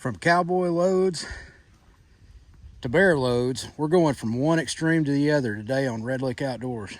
From cowboy loads to bear loads, we're going from one extreme to the other today on Red Lick Outdoors.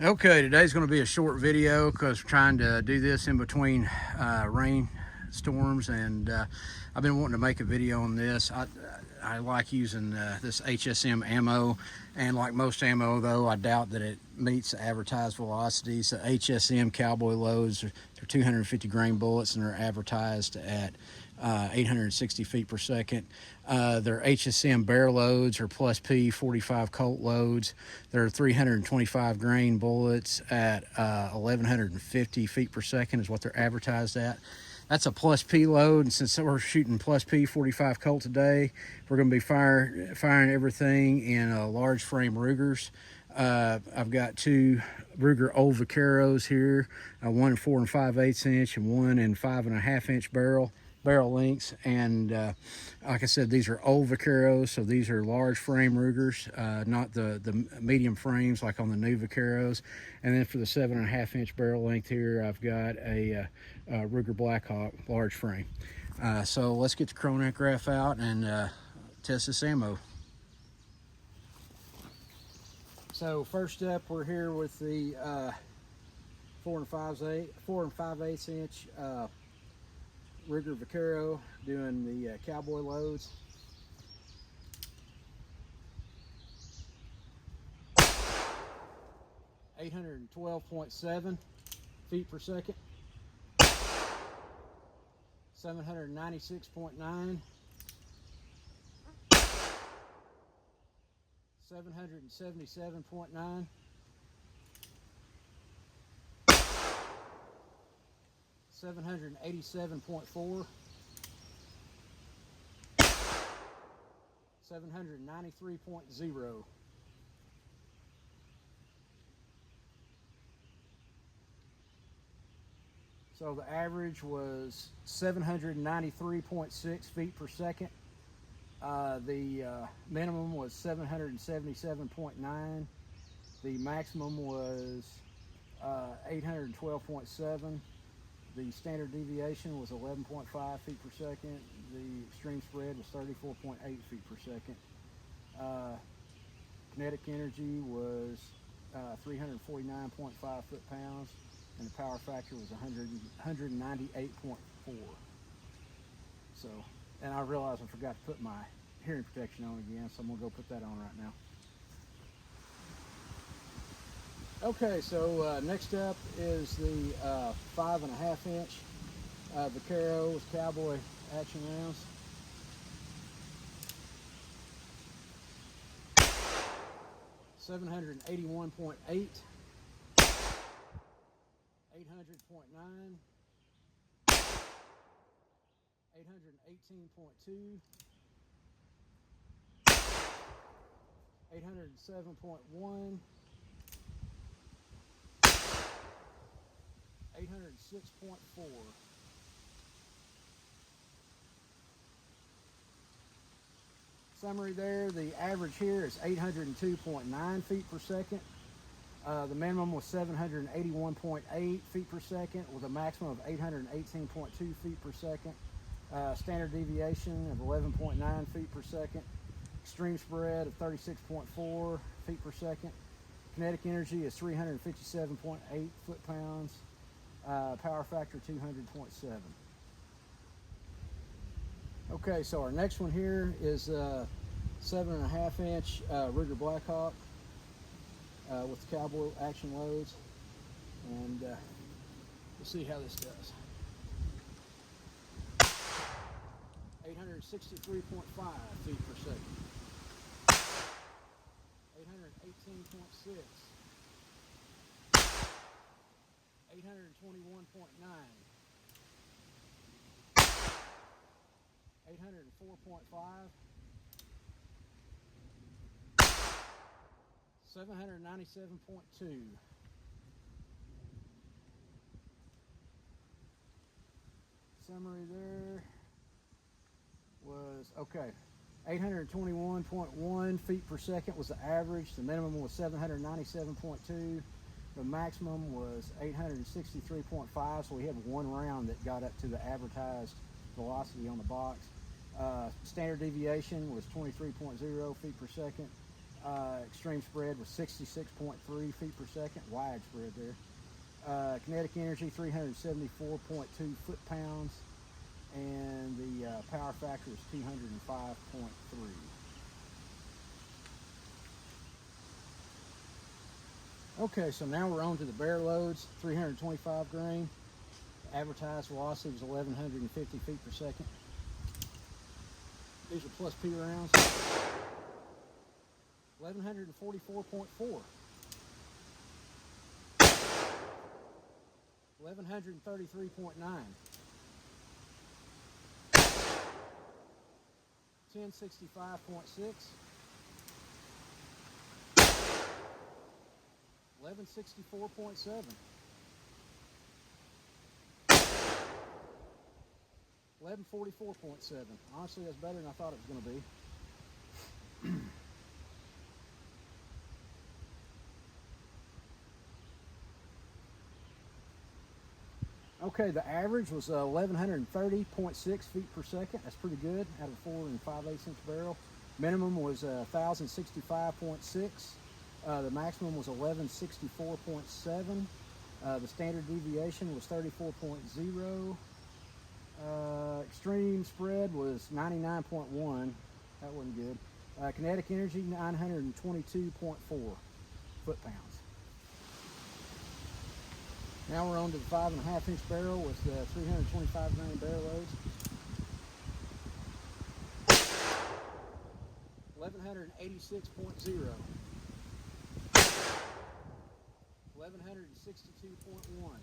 Okay, today's going to be a short video because we're trying to do this in between rain storms, and I've been wanting to make a video on this. I like using this HSM ammo, and like most ammo though, I doubt that it meets the advertised velocities. The HSM Cowboy loads are 250 grain bullets, and they're advertised at 860 feet per second. Their HSM bear loads are plus P 45 Colt loads. They're 325 grain bullets at 1150 feet per second is what they're advertised at. That's a plus P load, and since we're shooting plus P 45 Colt today, we're going to be firing everything in large frame Rugers. I've got two Ruger old Vaqueros here, one in 4 5/8 inch and one in 5 1/2 inch barrel lengths, and like I said, these are old Vaqueros, so these are large frame Rugers, not the medium frames like on the new Vaqueros. And then for the 7 1/2 inch barrel length here, I've got a Ruger Blackhawk large frame. So let's get the chronograph out and test this ammo. So first up, we're here with the 4 5/8 inch Ruger Vaquero doing the cowboy loads. (812.7 feet per second), 796.9, 777.9, 787.4, 793.0. So the average was 793.6 feet per second. The minimum was 777.9. The maximum was 812.7. The standard deviation was 11.5 feet per second. The extreme spread was 34.8 feet per second. Kinetic energy was 349.5 foot-pounds, and the power factor was 198.4. So, and I realized I forgot to put my hearing protection on again, so I'm gonna go put that on right now. Okay, so next up is the 5 1/2 inch Vaquero with Cowboy action rounds. (781.8), 800.9, 818.2, 807.1, 806.4. Summary there, the average here is 802.9 feet per second. The minimum was 781.8 feet per second with a maximum of 818.2 feet per second. Standard deviation of 11.9 feet per second. Extreme spread of 36.4 feet per second. Kinetic energy is 357.8 foot-pounds. Power factor 200.7. Okay, so our next one here is 7 1/2 inch Ruger Blackhawk with Cowboy action loads, and we'll see how this does. 863.5 feet per second. 818.6. 821.9. 804.5, 797.2. Summary there was, okay, 821.1 feet per second was the average. The minimum was 797.2. The maximum was 863.5, so we had one round that got up to the advertised velocity on the box. Standard deviation was 23.0 feet per second. Extreme spread was 66.3 feet per second, wide spread there. Kinetic energy 374.2 foot-pounds, and the power factor is 205.3. Okay, so now we're on to the bare loads. 325 grain. Advertised velocity was 1,150 feet per second. These are plus P rounds. 1,144.4. 1,133.9. 1065.6. 1164.7. 1144.7. Honestly, that's better than I thought it was going to be. Okay, the average was 1,130.6 feet per second. That's pretty good out of a 4 5/8 inch barrel. Minimum was 1,065.6. The maximum was 1164.7. The standard deviation was 34.0. Extreme spread was 99.1. That wasn't good. Kinetic energy 922.4 foot-pounds. Now we're on to the 5 1/2 inch barrel with the 325 grain barrel loads. 1,186.0. 1,162.1.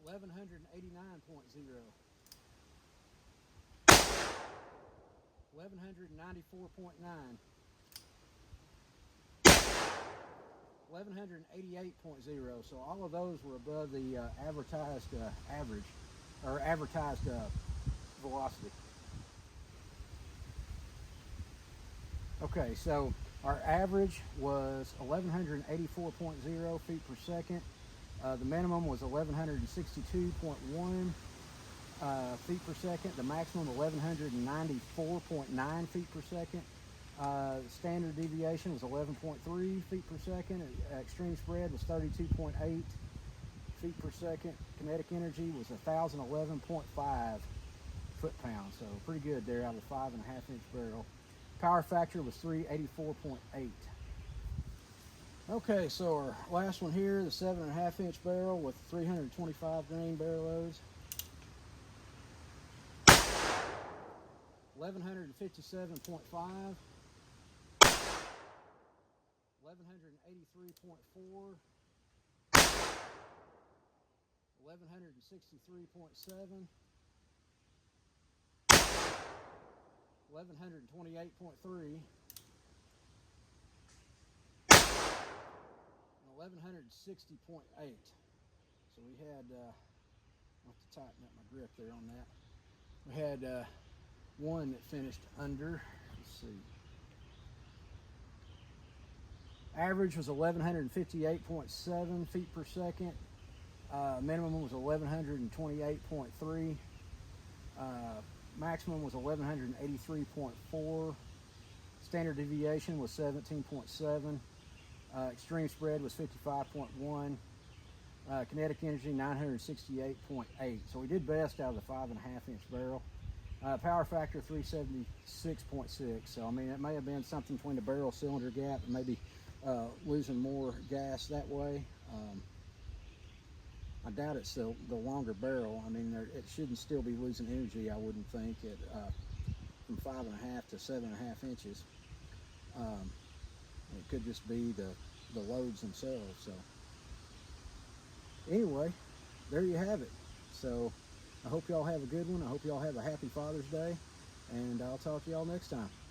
1,189.0. 1,194.9. 1,188.0. So all of those were above the advertised average, or advertised velocity. Okay, so our average was 1,184.0 feet per second. The minimum was 1,162.1 feet per second. The maximum 1,194.9 feet per second. Standard deviation was 11.3 feet per second. Extreme spread was 32.8 feet per second. Kinetic energy was 1,011.5 foot-pounds. So pretty good there out of a 5 1/2 inch barrel. Power factor was 384.8. Okay, so our last one here, the 7 1/2 inch barrel with 325 grain barrel loads. 1,157.5. 1,183.4. 1,163.7. 1,128.3. 1,160.8. So we had, I'll have to tighten up my grip there on that. We had one that finished under, let's see. Average was 1,158.7 feet per second. Minimum was 1,128.3. Maximum was 1,183.4. Standard deviation was 17.7. Extreme spread was 55.1. Kinetic energy 968.8. So we did best out of the 5 1/2 inch barrel. Power factor 376.6. So I mean, it may have been something between the barrel cylinder gap and maybe losing more gas that way. I doubt it's the longer barrel. I mean, it shouldn't still be losing energy, I wouldn't think, at from 5 1/2 to 7 1/2 inches. It could just be the loads themselves. So anyway, there you have it. So I hope y'all have a good one. I hope y'all have a happy Father's Day, and I'll talk to y'all next time.